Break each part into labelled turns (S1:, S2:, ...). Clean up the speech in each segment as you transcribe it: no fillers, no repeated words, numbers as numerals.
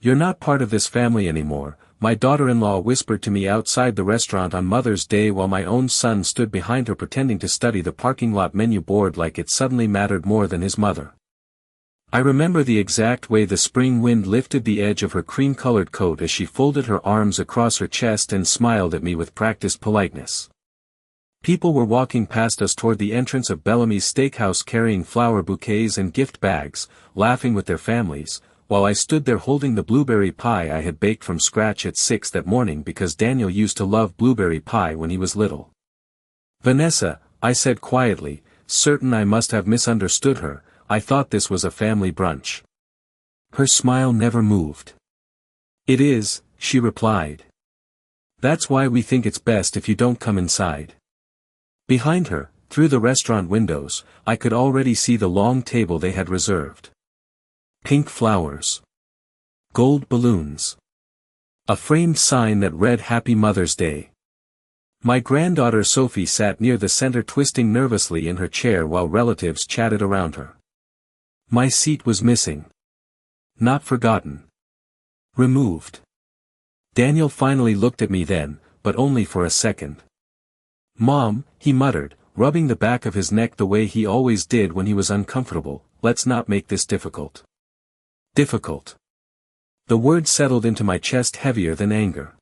S1: "You're not part of this family anymore," my daughter-in-law whispered to me outside the restaurant on Mother's Day while my own son stood behind her pretending to study the parking lot menu board like it suddenly mattered more than his mother. I remember the exact way the spring wind lifted the edge of her cream-colored coat as she folded her arms across her chest and smiled at me with practiced politeness. People were walking past us toward the entrance of Bellamy's Steakhouse carrying flower bouquets and gift bags, laughing with their families, while I stood there holding the blueberry pie I had baked from scratch at 6 that morning because Daniel used to love blueberry pie when he was little. "Vanessa," I said quietly, certain I must have misunderstood her, "I thought this was a family brunch." Her smile never moved. "It is," she replied. "That's why we think it's best if you don't come inside." Behind her, through the restaurant windows, I could already see the long table they had reserved. Pink flowers. Gold balloons. A framed sign that read Happy Mother's Day. My granddaughter Sophie sat near the center twisting nervously in her chair while relatives chatted around her. My seat was missing. Not forgotten. Removed. Daniel finally looked at me then, but only for a second. "Mom," he muttered, rubbing the back of his neck the way he always did when he was uncomfortable, "let's not make this difficult." Difficult. The word settled into my chest heavier than anger.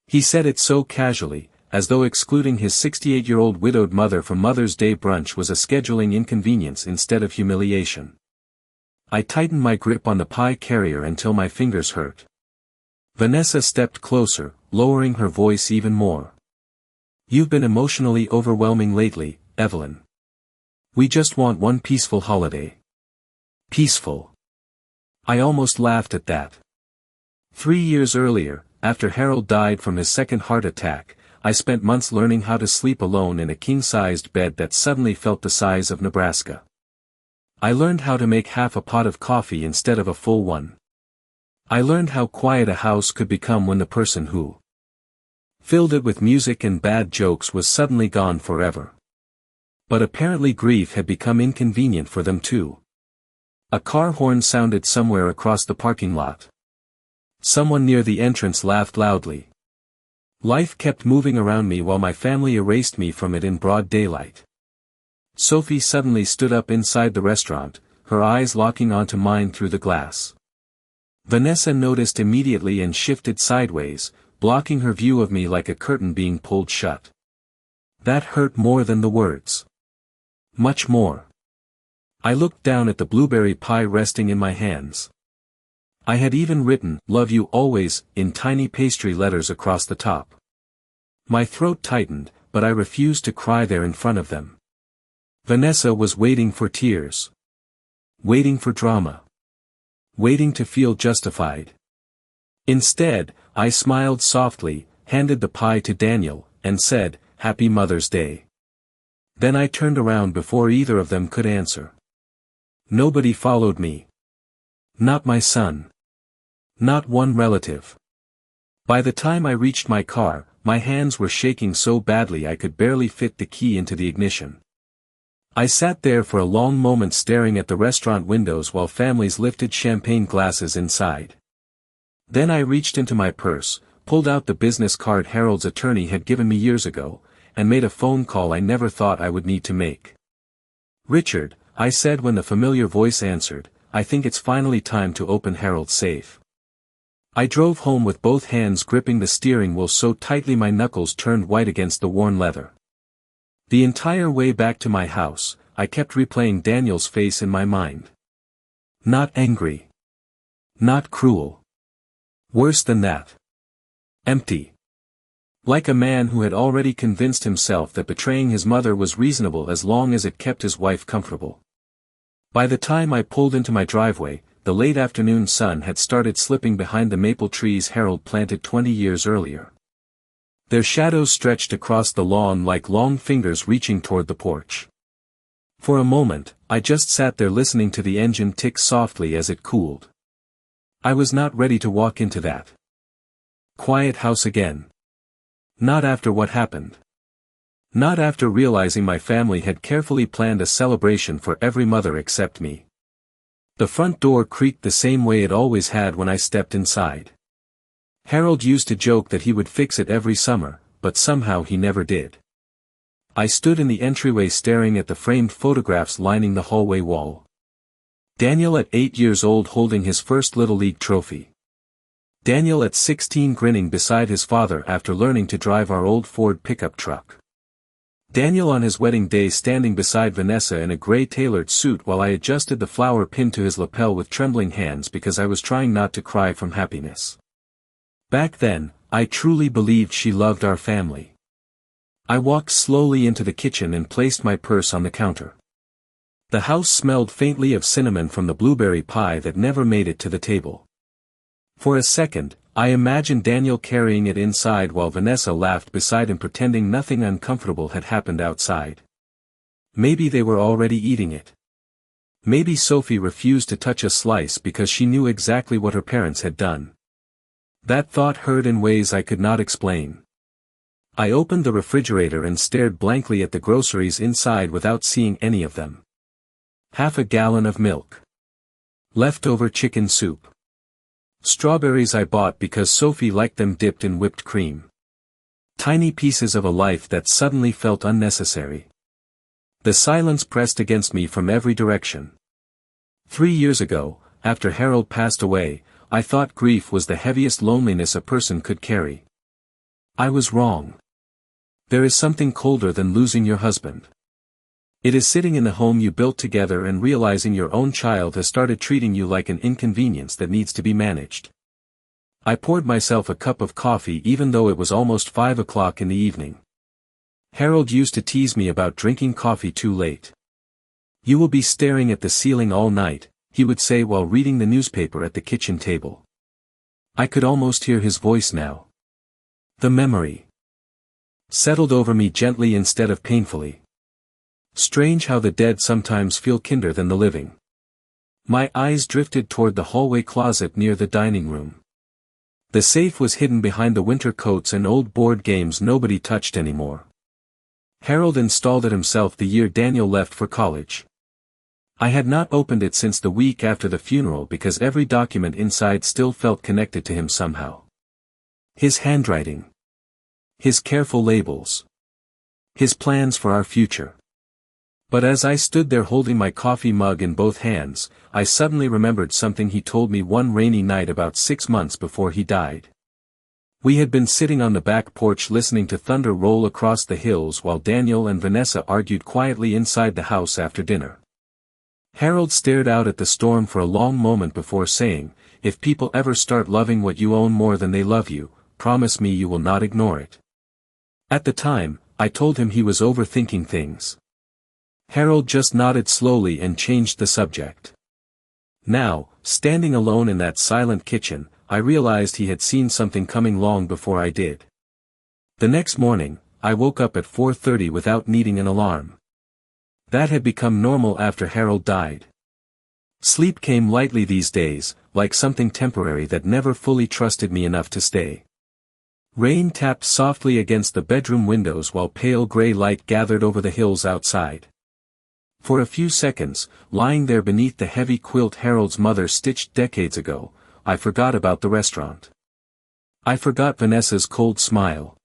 S1: He said it so casually, as though excluding his 68-year-old widowed mother from Mother's Day brunch was a scheduling inconvenience instead of humiliation. I tightened my grip on the pie carrier until my fingers hurt. Vanessa stepped closer, lowering her voice even more. "You've been emotionally overwhelming lately, Evelyn. We just want one peaceful holiday." Peaceful. I almost laughed at that. 3 years earlier, after Harold died from his second heart attack, I spent months learning how to sleep alone in a king-sized bed that suddenly felt the size of Nebraska. I learned how to make half a pot of coffee instead of a full one. I learned how quiet a house could become when the person who filled it with music and bad jokes was suddenly gone forever. But apparently grief had become inconvenient for them too. A car horn sounded somewhere across the parking lot. Someone near the entrance laughed loudly. Life kept moving around me while my family erased me from it in broad daylight. Sophie suddenly stood up inside the restaurant, her eyes locking onto mine through the glass. Vanessa noticed immediately and shifted sideways, blocking her view of me like a curtain being pulled shut. That hurt more than the words. Much more. I looked down at the blueberry pie resting in my hands. I had even written, "Love you always," in tiny pastry letters across the top. My throat tightened, but I refused to cry there in front of them. Vanessa was waiting for tears. Waiting for drama. Waiting to feel justified. Instead, I smiled softly, handed the pie to Daniel, and said, "Happy Mother's Day." Then I turned around before either of them could answer. Nobody followed me. Not my son. Not one relative. By the time I reached my car, my hands were shaking so badly I could barely fit the key into the ignition. I sat there for a long moment staring at the restaurant windows while families lifted champagne glasses inside. Then I reached into my purse, pulled out the business card Harold's attorney had given me years ago, and made a phone call I never thought I would need to make. "Richard," I said when the familiar voice answered, "I think it's finally time to open Harold's safe." I drove home with both hands gripping the steering wheel so tightly my knuckles turned white against the worn leather. The entire way back to my house, I kept replaying Daniel's face in my mind. Not angry. Not cruel. Worse than that. Empty. Like a man who had already convinced himself that betraying his mother was reasonable as long as it kept his wife comfortable. By the time I pulled into my driveway, the late afternoon sun had started slipping behind the maple trees Harold planted 20 years earlier. Their shadows stretched across the lawn like long fingers reaching toward the porch. For a moment, I just sat there listening to the engine tick softly as it cooled. I was not ready to walk into that quiet house again. Not after what happened. Not after realizing my family had carefully planned a celebration for every mother except me. The front door creaked the same way it always had when I stepped inside. Harold used to joke that he would fix it every summer, but somehow he never did. I stood in the entryway staring at the framed photographs lining the hallway wall. Daniel at 8 years old holding his first Little League trophy. Daniel at 16 grinning beside his father after learning to drive our old Ford pickup truck. Daniel on his wedding day standing beside Vanessa in a gray tailored suit while I adjusted the flower pinned to his lapel with trembling hands because I was trying not to cry from happiness. Back then, I truly believed she loved our family. I walked slowly into the kitchen and placed my purse on the counter. The house smelled faintly of cinnamon from the blueberry pie that never made it to the table. For a second, I imagined Daniel carrying it inside while Vanessa laughed beside him pretending nothing uncomfortable had happened outside. Maybe they were already eating it. Maybe Sophie refused to touch a slice because she knew exactly what her parents had done. That thought hurt in ways I could not explain. I opened the refrigerator and stared blankly at the groceries inside without seeing any of them. Half a gallon of milk. Leftover chicken soup. Strawberries I bought because Sophie liked them dipped in whipped cream. Tiny pieces of a life that suddenly felt unnecessary. The silence pressed against me from every direction. 3 years ago, after Harold passed away, I thought grief was the heaviest loneliness a person could carry. I was wrong. There is something colder than losing your husband. It is sitting in the home you built together and realizing your own child has started treating you like an inconvenience that needs to be managed. I poured myself a cup of coffee even though it was almost 5 o'clock in the evening. Harold used to tease me about drinking coffee too late. "You will be staring at the ceiling all night," he would say while reading the newspaper at the kitchen table. I could almost hear his voice now. The memory settled over me gently instead of painfully. Strange how the dead sometimes feel kinder than the living. My eyes drifted toward the hallway closet near the dining room. The safe was hidden behind the winter coats and old board games nobody touched anymore. Harold installed it himself the year Daniel left for college. I had not opened it since the week after the funeral because every document inside still felt connected to him somehow. His handwriting. His careful labels. His plans for our future. But as I stood there holding my coffee mug in both hands, I suddenly remembered something he told me one rainy night about 6 months before he died. We had been sitting on the back porch listening to thunder roll across the hills while Daniel and Vanessa argued quietly inside the house after dinner. Harold stared out at the storm for a long moment before saying, "If people ever start loving what you own more than they love you, promise me you will not ignore it." At the time, I told him he was overthinking things. Harold just nodded slowly and changed the subject. Now, standing alone in that silent kitchen, I realized he had seen something coming long before I did. The next morning, I woke up at 4:30 without needing an alarm. That had become normal after Harold died. Sleep came lightly these days, like something temporary that never fully trusted me enough to stay. Rain tapped softly against the bedroom windows while pale gray light gathered over the hills outside. For a few seconds, lying there beneath the heavy quilt Harold's mother stitched decades ago, I forgot about the restaurant. I forgot Vanessa's cold smile.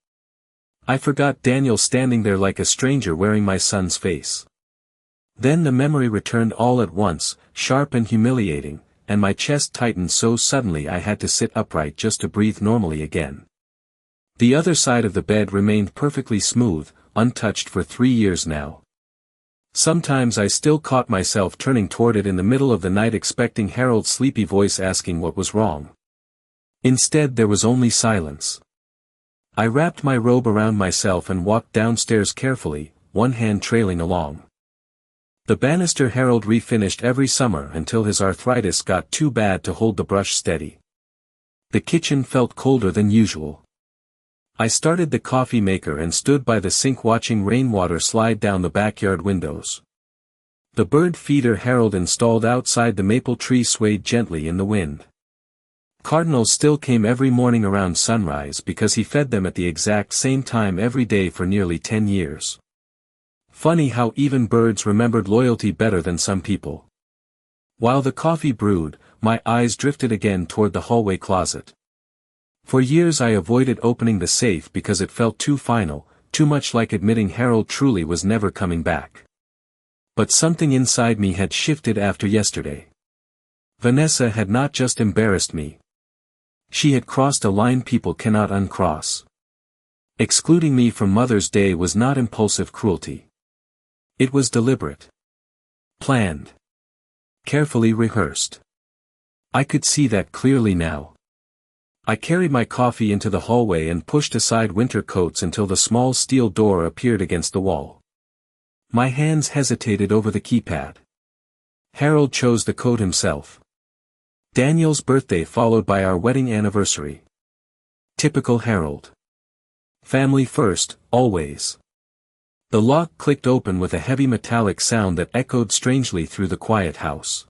S1: I forgot Daniel standing there like a stranger wearing my son's face. Then the memory returned all at once, sharp and humiliating, and my chest tightened so suddenly I had to sit upright just to breathe normally again. The other side of the bed remained perfectly smooth, untouched for 3 years now. Sometimes I still caught myself turning toward it in the middle of the night expecting Harold's sleepy voice asking what was wrong. Instead there was only silence. I wrapped my robe around myself and walked downstairs carefully, one hand trailing along. The banister Harold refinished every summer until his arthritis got too bad to hold the brush steady. The kitchen felt colder than usual. I started the coffee maker and stood by the sink watching rainwater slide down the backyard windows. The bird feeder Harold installed outside the maple tree swayed gently in the wind. Cardinals still came every morning around sunrise because he fed them at the exact same time every day for nearly 10 years. Funny how even birds remembered loyalty better than some people. While the coffee brewed, my eyes drifted again toward the hallway closet. For years I avoided opening the safe because it felt too final, too much like admitting Harold truly was never coming back. But something inside me had shifted after yesterday. Vanessa had not just embarrassed me. She had crossed a line people cannot uncross. Excluding me from Mother's Day was not impulsive cruelty. It was deliberate. Planned. Carefully rehearsed. I could see that clearly now. I carried my coffee into the hallway and pushed aside winter coats until the small steel door appeared against the wall. My hands hesitated over the keypad. Harold chose the code himself. Daniel's birthday followed by our wedding anniversary. Typical Harold. Family first, always. The lock clicked open with a heavy metallic sound that echoed strangely through the quiet house.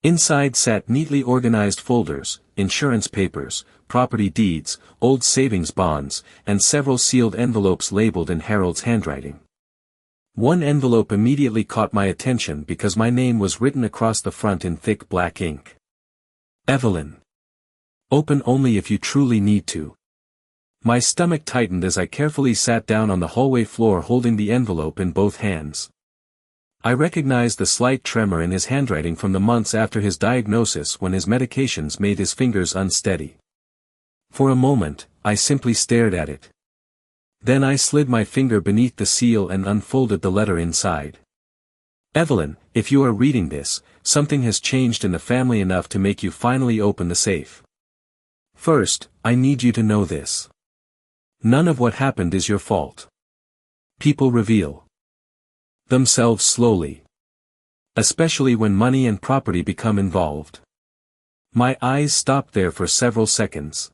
S1: Inside sat neatly organized folders, insurance papers, property deeds, old savings bonds, and several sealed envelopes labeled in Harold's handwriting. One envelope immediately caught my attention because my name was written across the front in thick black ink. Evelyn. Open only if you truly need to. My stomach tightened as I carefully sat down on the hallway floor holding the envelope in both hands. I recognized the slight tremor in his handwriting from the months after his diagnosis when his medications made his fingers unsteady. For a moment, I simply stared at it. Then I slid my finger beneath the seal and unfolded the letter inside. Evelyn, if you are reading this, something has changed in the family enough to make you finally open the safe. First, I need you to know this. None of what happened is your fault. People reveal themselves slowly. Especially when money and property become involved. My eyes stopped there for several seconds.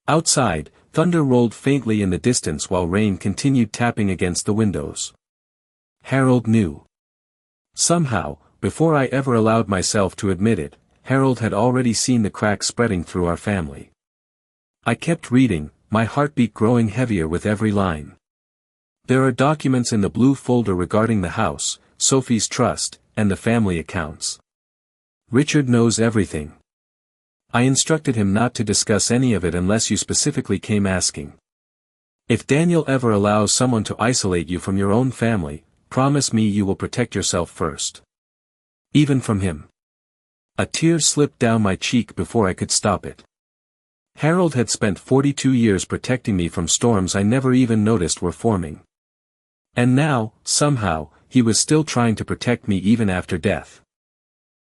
S1: Outside, thunder rolled faintly in the distance while rain continued tapping against the windows. Harold knew. Somehow, before I ever allowed myself to admit it, Harold had already seen the cracks spreading through our family. I kept reading, my heartbeat growing heavier with every line. There are documents in the blue folder regarding the house, Sophie's trust, and the family accounts. Richard knows everything. I instructed him not to discuss any of it unless you specifically came asking. If Daniel ever allows someone to isolate you from your own family, promise me you will protect yourself first. Even from him. A tear slipped down my cheek before I could stop it. Harold had spent 42 years protecting me from storms I never even noticed were forming. And now, somehow, he was still trying to protect me even after death.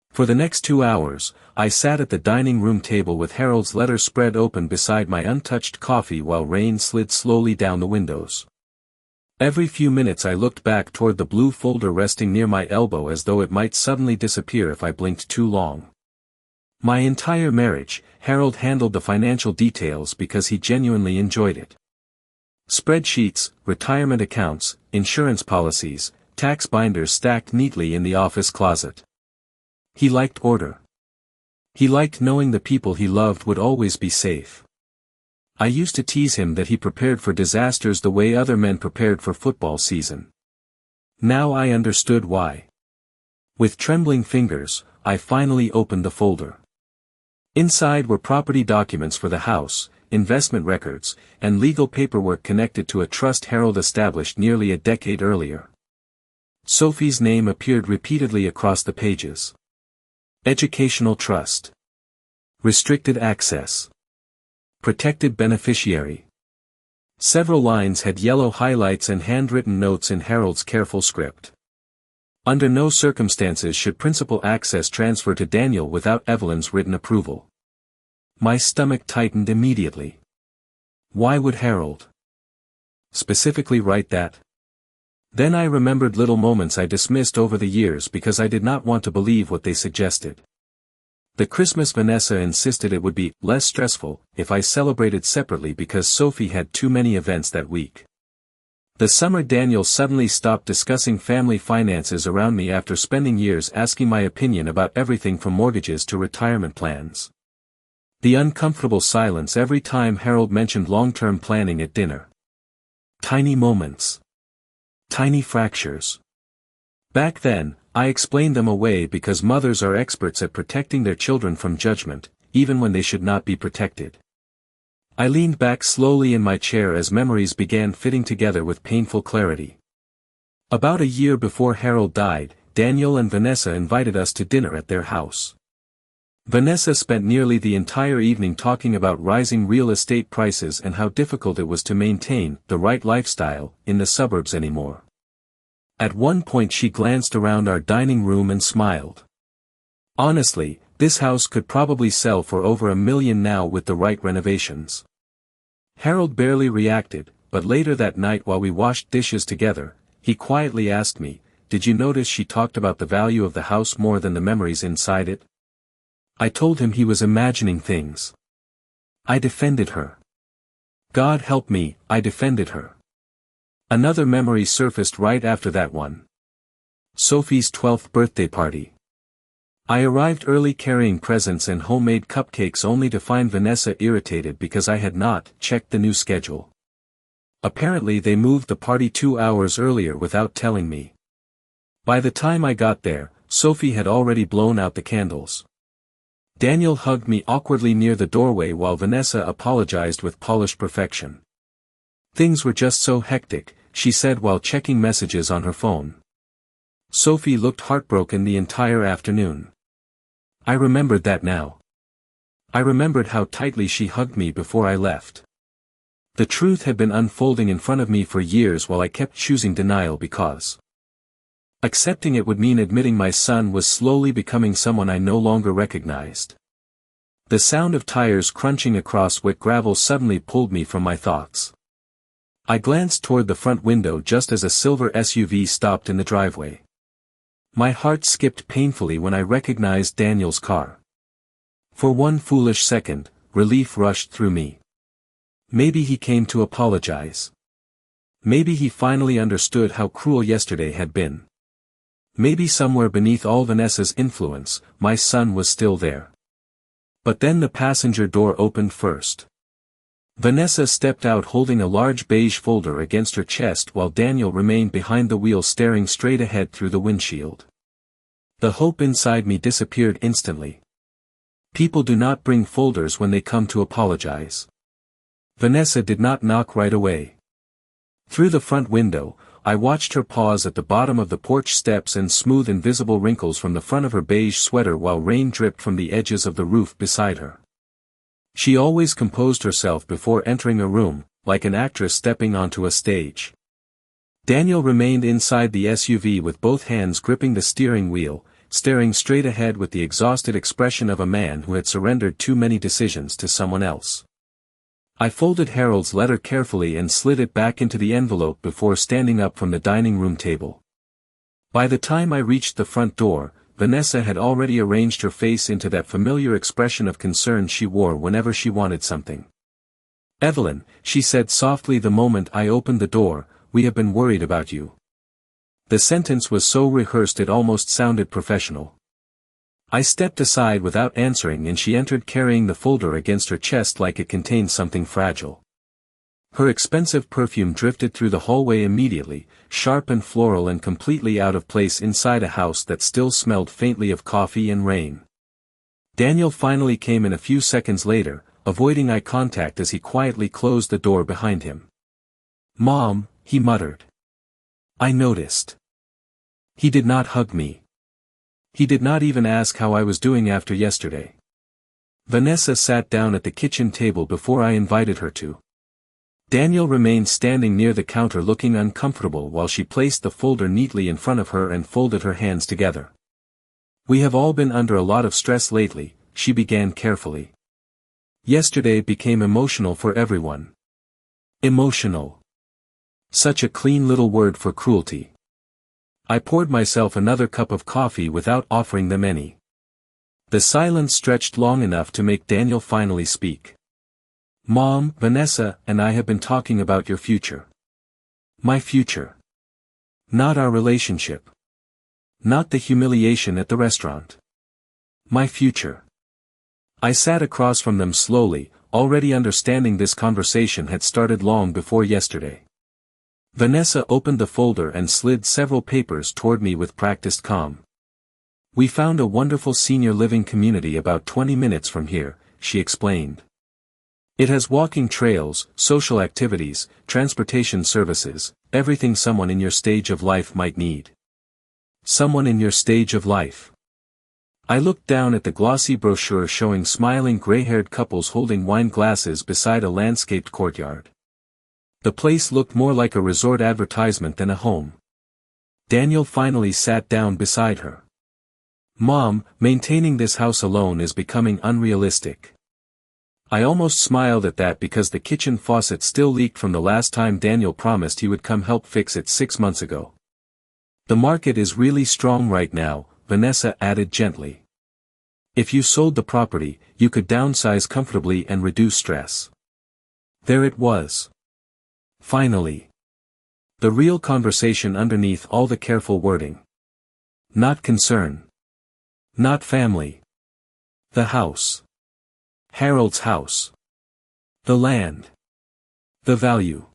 S1: For the next 2 hours, I sat at the dining room table with Harold's letter spread open beside my untouched coffee while rain slid slowly down the windows. Every few minutes I looked back toward the blue folder resting near my elbow as though it might suddenly disappear if I blinked too long. My entire marriage, Harold handled the financial details because he genuinely enjoyed it. Spreadsheets, retirement accounts, insurance policies, tax binders stacked neatly in the office closet. He liked order. He liked knowing the people he loved would always be safe. I used to tease him that he prepared for disasters the way other men prepared for football season. Now I understood why. With trembling fingers, I finally opened the folder. Inside were property documents for the house, investment records, and legal paperwork connected to a trust Harold established nearly a decade earlier. Sophie's name appeared repeatedly across the pages. Educational trust. Restricted access. Protected beneficiary. Several lines had yellow highlights and handwritten notes in Harold's careful script. Under no circumstances should principal access transfer to Daniel without Evelyn's written approval. My stomach tightened immediately. Why would Harold specifically write that? Then I remembered little moments I dismissed over the years because I did not want to believe what they suggested. The Christmas Vanessa insisted it would be less stressful if I celebrated separately because Sophie had too many events that week. The summer Daniel suddenly stopped discussing family finances around me after spending years asking my opinion about everything from mortgages to retirement plans. The uncomfortable silence every time Harold mentioned long-term planning at dinner. Tiny moments. Tiny fractures. Back then, I explained them away because mothers are experts at protecting their children from judgment, even when they should not be protected. I leaned back slowly in my chair as memories began fitting together with painful clarity. About a year before Harold died, Daniel and Vanessa invited us to dinner at their house. Vanessa spent nearly the entire evening talking about rising real estate prices and how difficult it was to maintain the right lifestyle in the suburbs anymore. At one point she glanced around our dining room and smiled. Honestly, this house could probably sell for over $1 million now with the right renovations. Harold barely reacted, but later that night while we washed dishes together, he quietly asked me, "Did you notice she talked about the value of the house more than the memories inside it?" I told him he was imagining things. I defended her. God help me, I defended her. Another memory surfaced right after that one. Sophie's 12th birthday party. I arrived early carrying presents and homemade cupcakes only to find Vanessa irritated because I had not checked the new schedule. Apparently they moved the party 2 hours earlier without telling me. By the time I got there, Sophie had already blown out the candles. Daniel hugged me awkwardly near the doorway while Vanessa apologized with polished perfection. "Things were just so hectic," she said while checking messages on her phone. Sophie looked heartbroken the entire afternoon. I remembered that now. I remembered how tightly she hugged me before I left. The truth had been unfolding in front of me for years while I kept choosing denial because accepting it would mean admitting my son was slowly becoming someone I no longer recognized. The sound of tires crunching across wet gravel suddenly pulled me from my thoughts. I glanced toward the front window just as a silver SUV stopped in the driveway. My heart skipped painfully when I recognized Daniel's car. For one foolish second, relief rushed through me. Maybe he came to apologize. Maybe he finally understood how cruel yesterday had been. Maybe somewhere beneath all Vanessa's influence, my son was still there. But then the passenger door opened first. Vanessa stepped out holding a large beige folder against her chest while Daniel remained behind the wheel staring straight ahead through the windshield. The hope inside me disappeared instantly. People do not bring folders when they come to apologize. Vanessa did not knock right away. Through the front window, I watched her pause at the bottom of the porch steps and smooth invisible wrinkles from the front of her beige sweater while rain dripped from the edges of the roof beside her. She always composed herself before entering a room, like an actress stepping onto a stage. Daniel remained inside the SUV with both hands gripping the steering wheel, staring straight ahead with the exhausted expression of a man who had surrendered too many decisions to someone else. I folded Harold's letter carefully and slid it back into the envelope before standing up from the dining room table. By the time I reached the front door, Vanessa had already arranged her face into that familiar expression of concern she wore whenever she wanted something. "Evelyn," she said softly the moment I opened the door, "we have been worried about you." The sentence was so rehearsed it almost sounded professional. I stepped aside without answering and she entered carrying the folder against her chest like it contained something fragile. Her expensive perfume drifted through the hallway immediately, sharp and floral and completely out of place inside a house that still smelled faintly of coffee and rain. Daniel finally came in a few seconds later, avoiding eye contact as he quietly closed the door behind him. "Mom," he muttered. I noticed. He did not hug me. He did not even ask how I was doing after yesterday. Vanessa sat down at the kitchen table before I invited her to. Daniel remained standing near the counter looking uncomfortable while she placed the folder neatly in front of her and folded her hands together. "We have all been under a lot of stress lately," she began carefully. "Yesterday became emotional for everyone." Emotional. Such a clean little word for cruelty. I poured myself another cup of coffee without offering them any. The silence stretched long enough to make Daniel finally speak. "Mom, Vanessa and I have been talking about your future." "My future." "Not our relationship. Not the humiliation at the restaurant. My future." I sat across from them slowly, already understanding this conversation had started long before yesterday. Vanessa opened the folder and slid several papers toward me with practiced calm. We found a wonderful senior living community about 20 minutes from here, she explained. It has walking trails, social activities, transportation services, everything someone in your stage of life might need. Someone in your stage of life. I looked down at the glossy brochure showing smiling gray-haired couples holding wine glasses beside a landscaped courtyard. The place looked more like a resort advertisement than a home. Daniel finally sat down beside her. Mom, maintaining this house alone is becoming unrealistic. I almost smiled at that because the kitchen faucet still leaked from the last time Daniel promised he would come help fix it 6 months ago. The market is really strong right now, Vanessa added gently. If you sold the property, you could downsize comfortably and reduce stress. There it was. Finally. The real conversation underneath all the careful wording. Not concern. Not family. The house. Harold's house. The land. The value.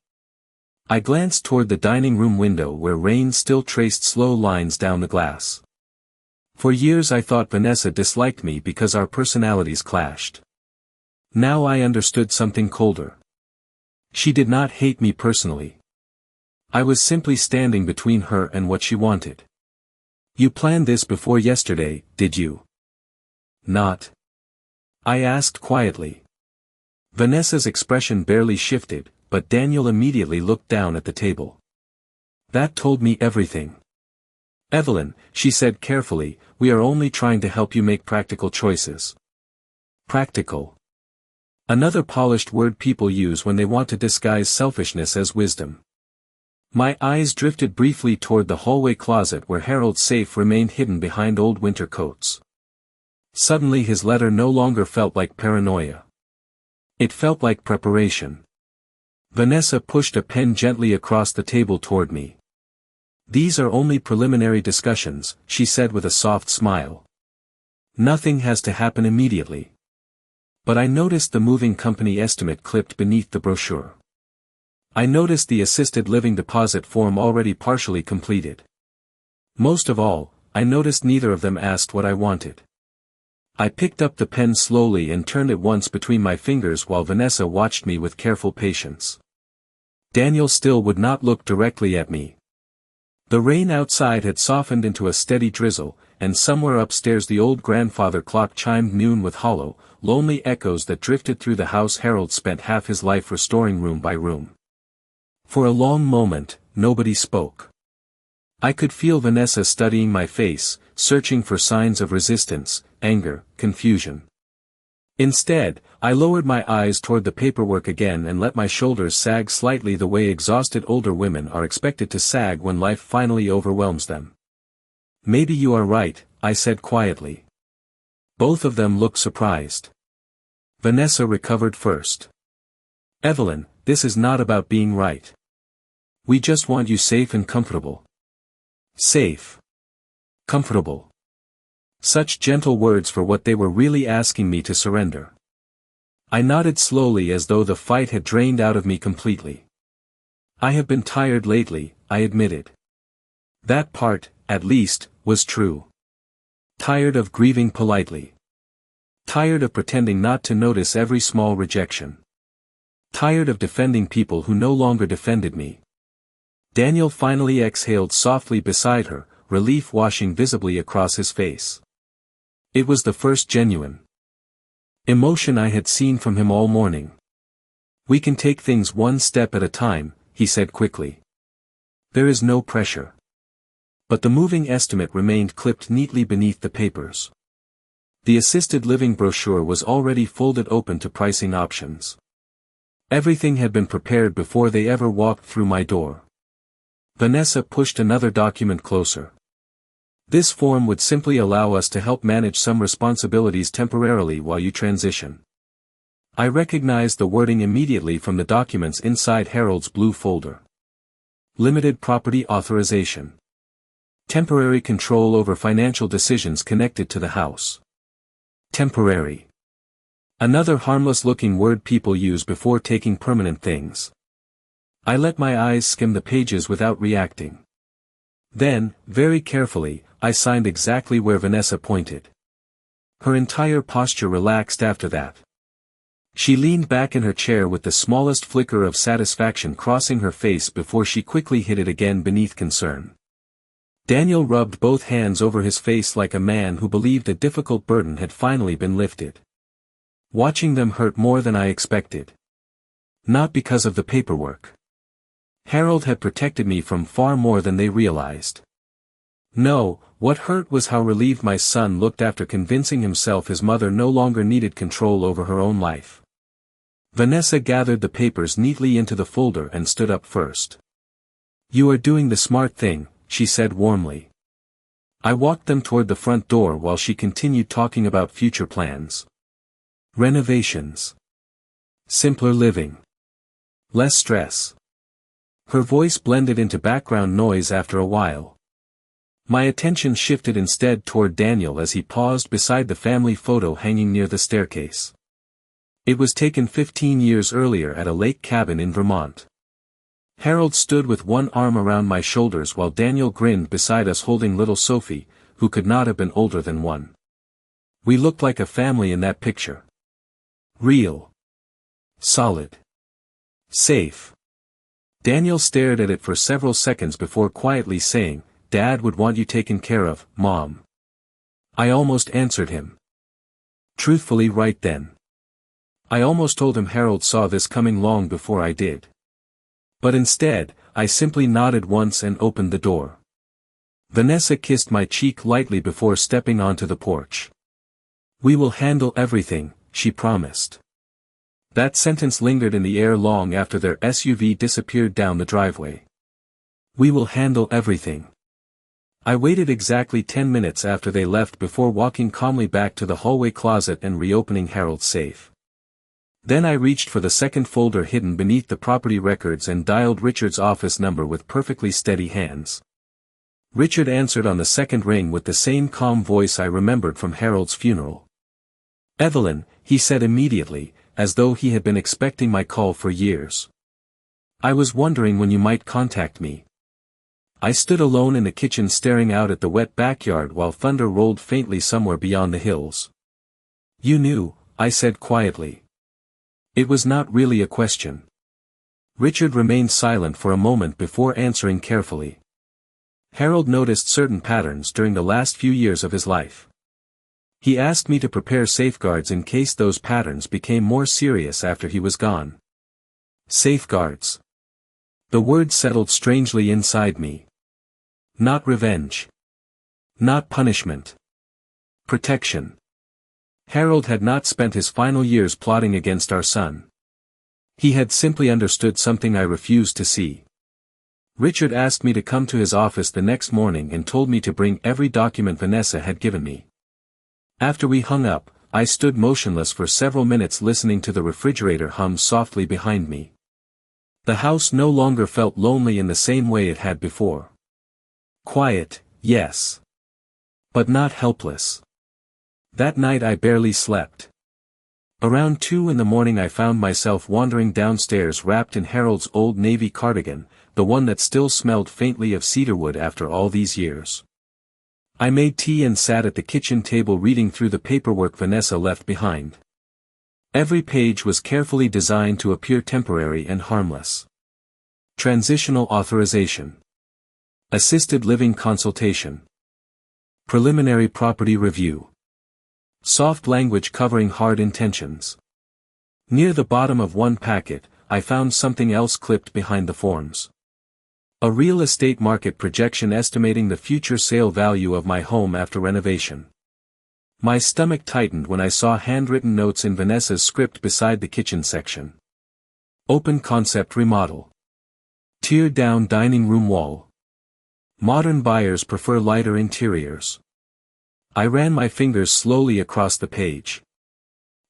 S1: I glanced toward the dining room window where rain still traced slow lines down the glass. For years I thought Vanessa disliked me because our personalities clashed. Now I understood something colder. She did not hate me personally. I was simply standing between her and what she wanted. You planned this before yesterday, did you? Not. I asked quietly. Vanessa's expression barely shifted, but Daniel immediately looked down at the table. That told me everything. Evelyn, she said carefully, we are only trying to help you make practical choices. Practical. Another polished word people use when they want to disguise selfishness as wisdom. My eyes drifted briefly toward the hallway closet where Harold's safe remained hidden behind old winter coats. Suddenly his letter no longer felt like paranoia. It felt like preparation. Vanessa pushed a pen gently across the table toward me. These are only preliminary discussions, she said with a soft smile. Nothing has to happen immediately. But I noticed the moving company estimate clipped beneath the brochure. I noticed the assisted living deposit form already partially completed. Most of all, I noticed neither of them asked what I wanted. I picked up the pen slowly and turned it once between my fingers while Vanessa watched me with careful patience. Daniel still would not look directly at me. The rain outside had softened into a steady drizzle, and somewhere upstairs the old grandfather clock chimed noon with hollow, lonely echoes that drifted through the house Harold spent half his life restoring room by room. For a long moment, nobody spoke. I could feel Vanessa studying my face, searching for signs of resistance, anger, confusion. Instead, I lowered my eyes toward the paperwork again and let my shoulders sag slightly the way exhausted older women are expected to sag when life finally overwhelms them. Maybe you are right, I said quietly. Both of them looked surprised. Vanessa recovered first. Evelyn, this is not about being right. We just want you safe and comfortable. Safe. Comfortable. Such gentle words for what they were really asking me to surrender. I nodded slowly as though the fight had drained out of me completely. I have been tired lately, I admitted. That part, at least, was true. Tired of grieving politely. Tired of pretending not to notice every small rejection. Tired of defending people who no longer defended me. Daniel finally exhaled softly beside her, relief washing visibly across his face. It was the first genuine emotion I had seen from him all morning. We can take things one step at a time, he said quickly. There is no pressure. But the moving estimate remained clipped neatly beneath the papers. The assisted living brochure was already folded open to pricing options. Everything had been prepared before they ever walked through my door. Vanessa pushed another document closer. This form would simply allow us to help manage some responsibilities temporarily while you transition. I recognized the wording immediately from the documents inside Harold's blue folder. Limited property authorization. Temporary control over financial decisions connected to the house. Temporary. Another harmless-looking word people use before taking permanent things. I let my eyes skim the pages without reacting. Then, very carefully, I signed exactly where Vanessa pointed. Her entire posture relaxed after that. She leaned back in her chair with the smallest flicker of satisfaction crossing her face before she quickly hid it again beneath concern. Daniel rubbed both hands over his face like a man who believed a difficult burden had finally been lifted. Watching them hurt more than I expected. Not because of the paperwork. Harold had protected me from far more than they realized. No, what hurt was how relieved my son looked after convincing himself his mother no longer needed control over her own life. Vanessa gathered the papers neatly into the folder and stood up first. "You are doing the smart thing," she said warmly. I walked them toward the front door while she continued talking about future plans. Renovations. Simpler living. Less stress. Her voice blended into background noise after a while. My attention shifted instead toward Daniel as he paused beside the family photo hanging near the staircase. It was taken 15 years earlier at a lake cabin in Vermont. Harold stood with one arm around my shoulders while Daniel grinned beside us holding little Sophie, who could not have been older than 1. We looked like a family in that picture. Real. Solid. Safe. Daniel stared at it for several seconds before quietly saying, "Dad would want you taken care of, Mom." I almost answered him. Truthfully right then. I almost told him Harold saw this coming long before I did. But instead, I simply nodded once and opened the door. Vanessa kissed my cheek lightly before stepping onto the porch. "We will handle everything," she promised. That sentence lingered in the air long after their SUV disappeared down the driveway. "We will handle everything." I waited exactly 10 minutes after they left before walking calmly back to the hallway closet and reopening Harold's safe. Then I reached for the second folder hidden beneath the property records and dialed Richard's office number with perfectly steady hands. Richard answered on the second ring with the same calm voice I remembered from Harold's funeral. "Evelyn," he said immediately, as though he had been expecting my call for years. "I was wondering when you might contact me." I stood alone in the kitchen staring out at the wet backyard while thunder rolled faintly somewhere beyond the hills. "You knew," I said quietly. It was not really a question. Richard remained silent for a moment before answering carefully. Harold noticed certain patterns during the last few years of his life. He asked me to prepare safeguards in case those patterns became more serious after he was gone. Safeguards. The word settled strangely inside me. Not revenge. Not punishment. Protection. Harold had not spent his final years plotting against our son. He had simply understood something I refused to see. Richard asked me to come to his office the next morning and told me to bring every document Vanessa had given me. After we hung up, I stood motionless for several minutes listening to the refrigerator hum softly behind me. The house no longer felt lonely in the same way it had before. Quiet, yes. But not helpless. That night I barely slept. Around 2 in the morning I found myself wandering downstairs wrapped in Harold's old navy cardigan, the one that still smelled faintly of cedarwood after all these years. I made tea and sat at the kitchen table reading through the paperwork Vanessa left behind. Every page was carefully designed to appear temporary and harmless. Transitional authorization. Assisted living consultation. Preliminary property review. Soft language covering hard intentions. Near the bottom of one packet, I found something else clipped behind the forms. A real estate market projection estimating the future sale value of my home after renovation. My stomach tightened when I saw handwritten notes in Vanessa's script beside the kitchen section. Open concept remodel. Tear down dining room wall. Modern buyers prefer lighter interiors. I ran my fingers slowly across the page.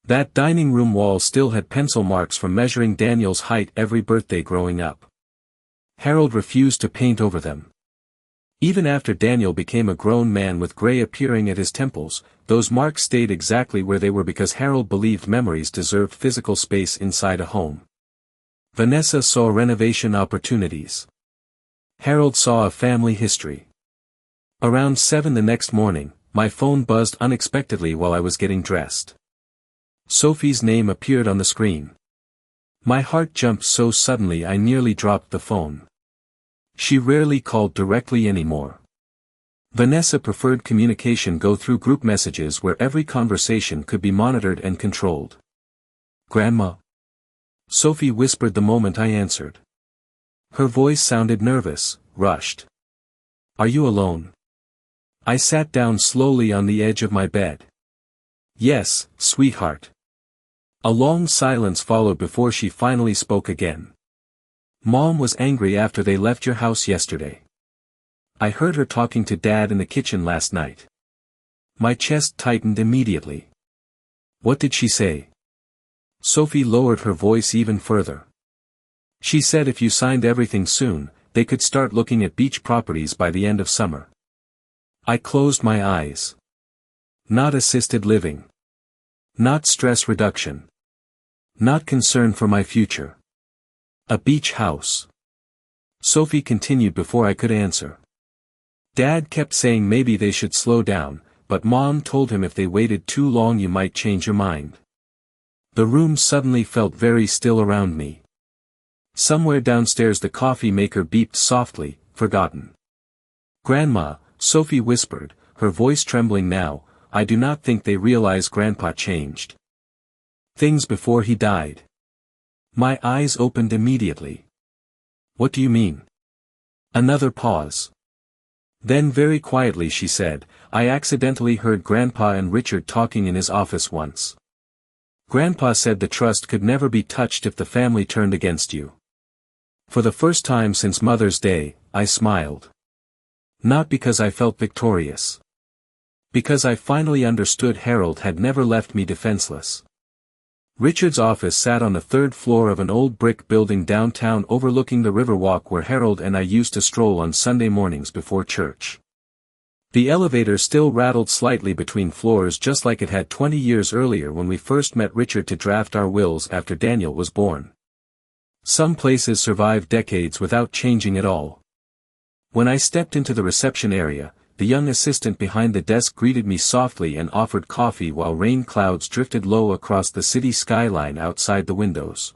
S1: That dining room wall still had pencil marks from measuring Daniel's height every birthday growing up. Harold refused to paint over them. Even after Daniel became a grown man with gray appearing at his temples, those marks stayed exactly where they were because Harold believed memories deserved physical space inside a home. Vanessa saw renovation opportunities. Harold saw a family history. Around 7 the next morning, my phone buzzed unexpectedly while I was getting dressed. Sophie's name appeared on the screen. My heart jumped so suddenly I nearly dropped the phone. She rarely called directly anymore. Vanessa preferred communication go through group messages where every conversation could be monitored and controlled. "Grandma?" Sophie whispered the moment I answered. Her voice sounded nervous, rushed. "Are you alone?" I sat down slowly on the edge of my bed. "Yes, sweetheart." A long silence followed before she finally spoke again. "Mom was angry after they left your house yesterday. I heard her talking to Dad in the kitchen last night." My chest tightened immediately. "What did she say?" Sophie lowered her voice even further. "She said if you signed everything soon, they could start looking at beach properties by the end of summer." I closed my eyes. Not assisted living. Not stress reduction. Not concern for my future. A beach house. Sophie continued before I could answer. "Dad kept saying maybe they should slow down, but Mom told him if they waited too long you might change your mind." The room suddenly felt very still around me. Somewhere downstairs the coffee maker beeped softly, forgotten. "Grandma," Sophie whispered, her voice trembling now, "I do not think they realize Grandpa changed things before he died." My eyes opened immediately. "What do you mean?" Another pause. Then very quietly she said, "I accidentally heard Grandpa and Richard talking in his office once. Grandpa said the trust could never be touched if the family turned against you." For the first time since Mother's Day, I smiled. Not because I felt victorious. Because I finally understood Harold had never left me defenseless. Richard's office sat on the 3rd floor of an old brick building downtown overlooking the Riverwalk where Harold and I used to stroll on Sunday mornings before church. The elevator still rattled slightly between floors just like it had 20 years earlier when we first met Richard to draft our wills after Daniel was born. Some places survive decades without changing at all. When I stepped into the reception area, the young assistant behind the desk greeted me softly and offered coffee while rain clouds drifted low across the city skyline outside the windows.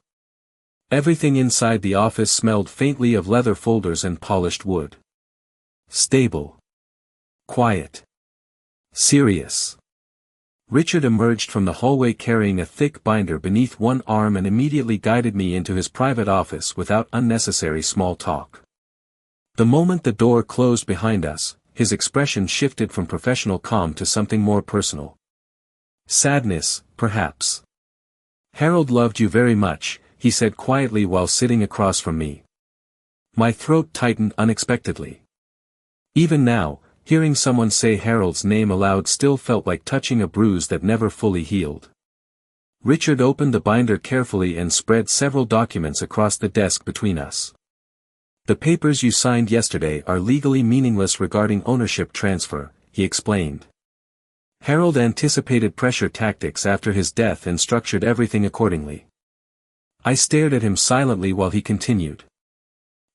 S1: Everything inside the office smelled faintly of leather folders and polished wood. Stable. Quiet. Serious. Richard emerged from the hallway carrying a thick binder beneath one arm and immediately guided me into his private office without unnecessary small talk. The moment the door closed behind us, his expression shifted from professional calm to something more personal. Sadness, perhaps. "Harold loved you very much," he said quietly while sitting across from me. My throat tightened unexpectedly. Even now, hearing someone say Harold's name aloud still felt like touching a bruise that never fully healed. Richard opened the binder carefully and spread several documents across the desk between us. "The papers you signed yesterday are legally meaningless regarding ownership transfer," he explained. "Harold anticipated pressure tactics after his death and structured everything accordingly." I stared at him silently while he continued.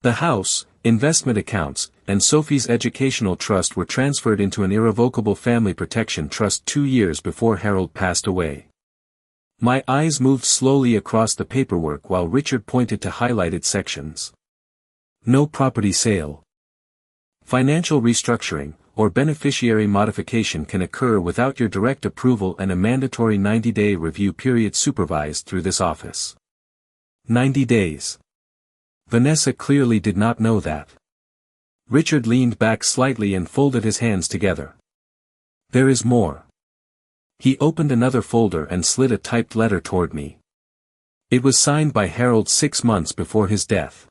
S1: "The house, investment accounts, and Sophie's educational trust were transferred into an irrevocable family protection trust 2 years before Harold passed away." My eyes moved slowly across the paperwork while Richard pointed to highlighted sections. "No property sale. Financial restructuring, or beneficiary modification can occur without your direct approval and a mandatory 90-day review period supervised through this office." 90 days. Vanessa clearly did not know that. Richard leaned back slightly and folded his hands together. "There is more." He opened another folder and slid a typed letter toward me. It was signed by Harold 6 months before his death.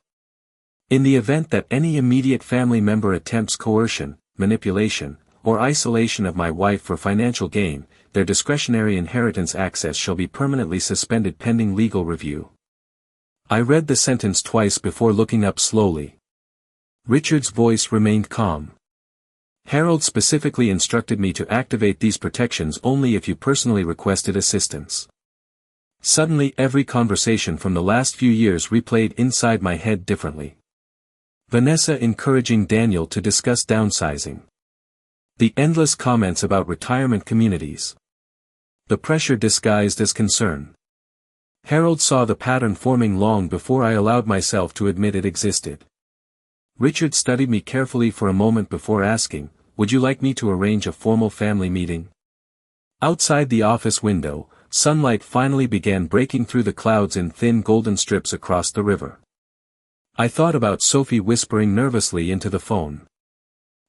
S1: "In the event that any immediate family member attempts coercion, manipulation, or isolation of my wife for financial gain, their discretionary inheritance access shall be permanently suspended pending legal review." I read the sentence twice before looking up slowly. Richard's voice remained calm. "Harold specifically instructed me to activate these protections only if you personally requested assistance. Suddenly every conversation from the last few years replayed inside my head differently. Vanessa encouraging Daniel to discuss downsizing. The endless comments about retirement communities. The pressure disguised as concern. Harold saw the pattern forming long before I allowed myself to admit it existed. Richard studied me carefully for a moment before asking, "Would you like me to arrange a formal family meeting?" Outside the office window, sunlight finally began breaking through the clouds in thin golden strips across the river. I thought about Sophie whispering nervously into the phone.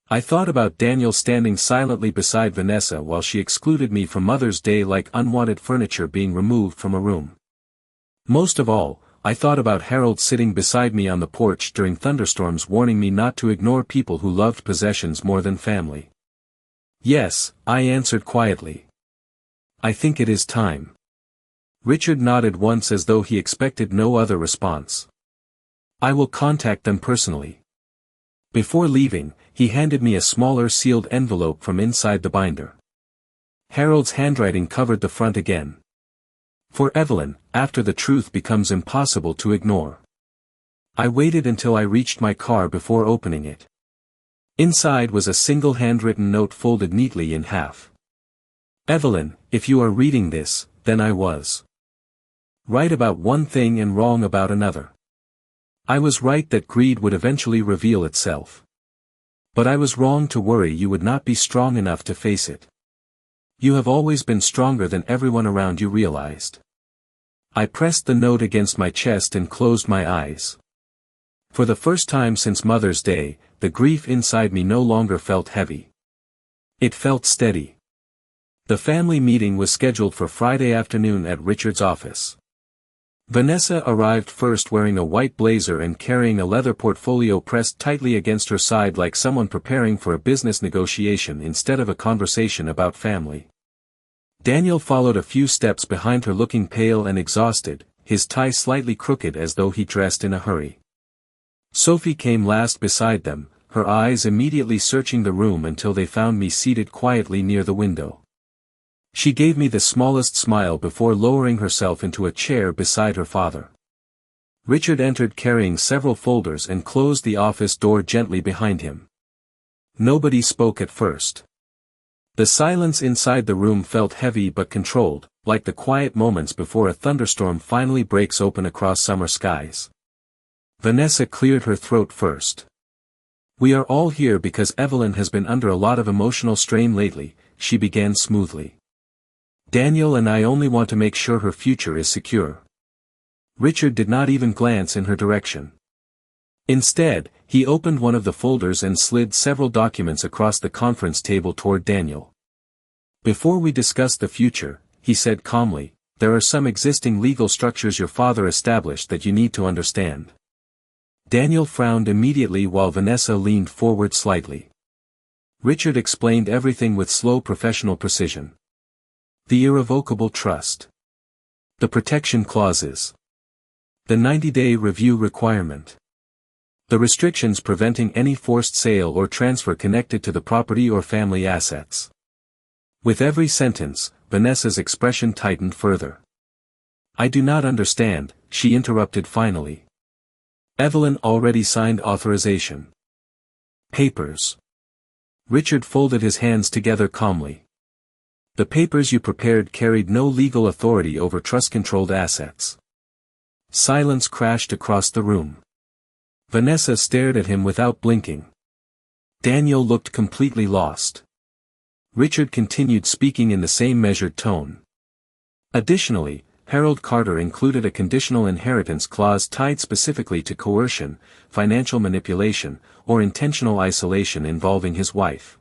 S1: I thought about Daniel standing silently beside Vanessa while she excluded me from Mother's Day like unwanted furniture being removed from a room. Most of all, I thought about Harold sitting beside me on the porch during thunderstorms warning me not to ignore people who loved possessions more than family. "Yes," I answered quietly. "I think it is time." Richard nodded once as though he expected no other response. "I will contact them personally." Before leaving, he handed me a smaller sealed envelope from inside the binder. Harold's handwriting covered the front again. "For Evelyn, after the truth becomes impossible to ignore." I waited until I reached my car before opening it. Inside was a single handwritten note folded neatly in half. "Evelyn, if you are reading this, then I was right about one thing and wrong about another. I was right that greed would eventually reveal itself. But I was wrong to worry you would not be strong enough to face it. You have always been stronger than everyone around you realized." I pressed the note against my chest and closed my eyes. For the first time since Mother's Day, the grief inside me no longer felt heavy. It felt steady. The family meeting was scheduled for Friday afternoon at Richard's office. Vanessa arrived first wearing a white blazer and carrying a leather portfolio pressed tightly against her side like someone preparing for a business negotiation instead of a conversation about family. Daniel followed a few steps behind her looking pale and exhausted, his tie slightly crooked as though he dressed in a hurry. Sophie came last beside them, her eyes immediately searching the room until they found me seated quietly near the window. She gave me the smallest smile before lowering herself into a chair beside her father. Richard entered carrying several folders and closed the office door gently behind him. Nobody spoke at first. The silence inside the room felt heavy but controlled, like the quiet moments before a thunderstorm finally breaks open across summer skies. Vanessa cleared her throat first. "We are all here because Evelyn has been under a lot of emotional strain lately," she began smoothly. "Daniel and I only want to make sure her future is secure." Richard did not even glance in her direction. Instead, he opened one of the folders and slid several documents across the conference table toward Daniel. "Before we discuss the future," he said calmly, "there are some existing legal structures your father established that you need to understand." Daniel frowned immediately while Vanessa leaned forward slightly. Richard explained everything with slow professional precision. The irrevocable trust. The protection clauses. The 90-day review requirement. The restrictions preventing any forced sale or transfer connected to the property or family assets. With every sentence, Vanessa's expression tightened further. "I do not understand," she interrupted finally. "Evelyn already signed authorization." "Papers." Richard folded his hands together calmly. "The papers you prepared carried no legal authority over trust-controlled assets." Silence crashed across the room. Vanessa stared at him without blinking. Daniel looked completely lost. Richard continued speaking in the same measured tone. Additionally, Harold Carter included a conditional inheritance clause tied specifically to coercion, financial manipulation, or intentional isolation involving his wife.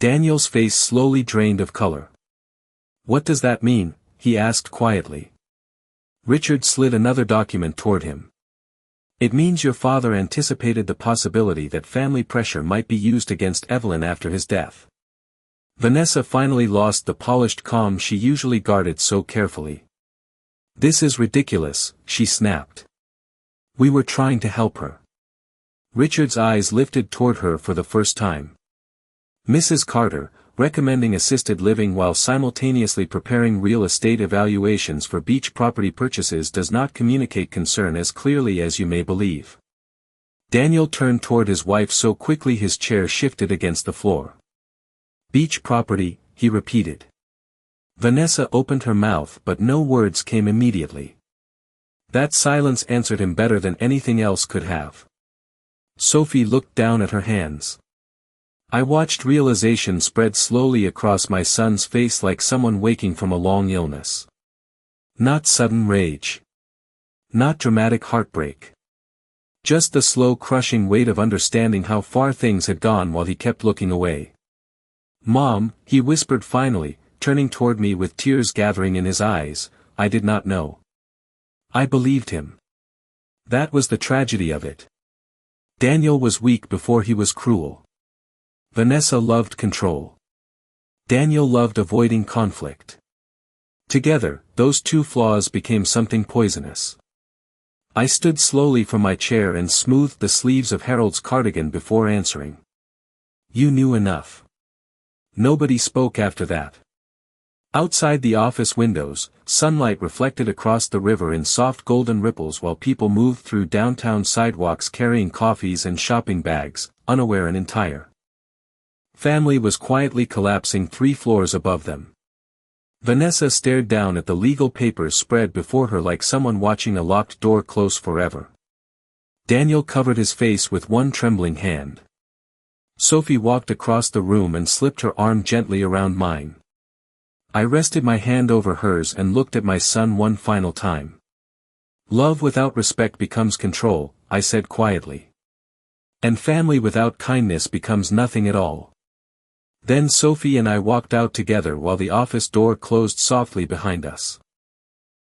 S1: Daniel's face slowly drained of color. "What does that mean?" he asked quietly. Richard slid another document toward him. "It means your father anticipated the possibility that family pressure might be used against Evelyn after his death." Vanessa finally lost the polished calm she usually guarded so carefully. "This is ridiculous," she snapped. "We were trying to help her." Richard's eyes lifted toward her for the first time. "Mrs. Carter, recommending assisted living while simultaneously preparing real estate evaluations for beach property purchases does not communicate concern as clearly as you may believe. Daniel turned toward his wife so quickly his chair shifted against the floor. Beach property, he repeated. Vanessa opened her mouth but no words came immediately. That silence answered him better than anything else could have. Sophie looked down at her hands. I watched realization spread slowly across my son's face like someone waking from a long illness. Not sudden rage. Not dramatic heartbreak. Just the slow crushing weight of understanding how far things had gone while he kept looking away. Mom, he whispered finally, turning toward me with tears gathering in his eyes, I did not know. I believed him. That was the tragedy of it. Daniel was weak before he was cruel. Vanessa loved control. Daniel loved avoiding conflict. Together, those two flaws became something poisonous. I stood slowly from my chair and smoothed the sleeves of Harold's cardigan before answering. You knew enough. Nobody spoke after that. Outside the office windows, sunlight reflected across the river in soft golden ripples while people moved through downtown sidewalks carrying coffees and shopping bags, unaware an entire family was quietly collapsing 3 floors above them. Vanessa stared down at the legal papers spread before her like someone watching a locked door close forever. Daniel covered his face with one trembling hand. Sophie walked across the room and slipped her arm gently around mine. I rested my hand over hers and looked at my son one final time. Love without respect becomes control, I said quietly. And family without kindness becomes nothing at all. Then Sophie and I walked out together while the office door closed softly behind us.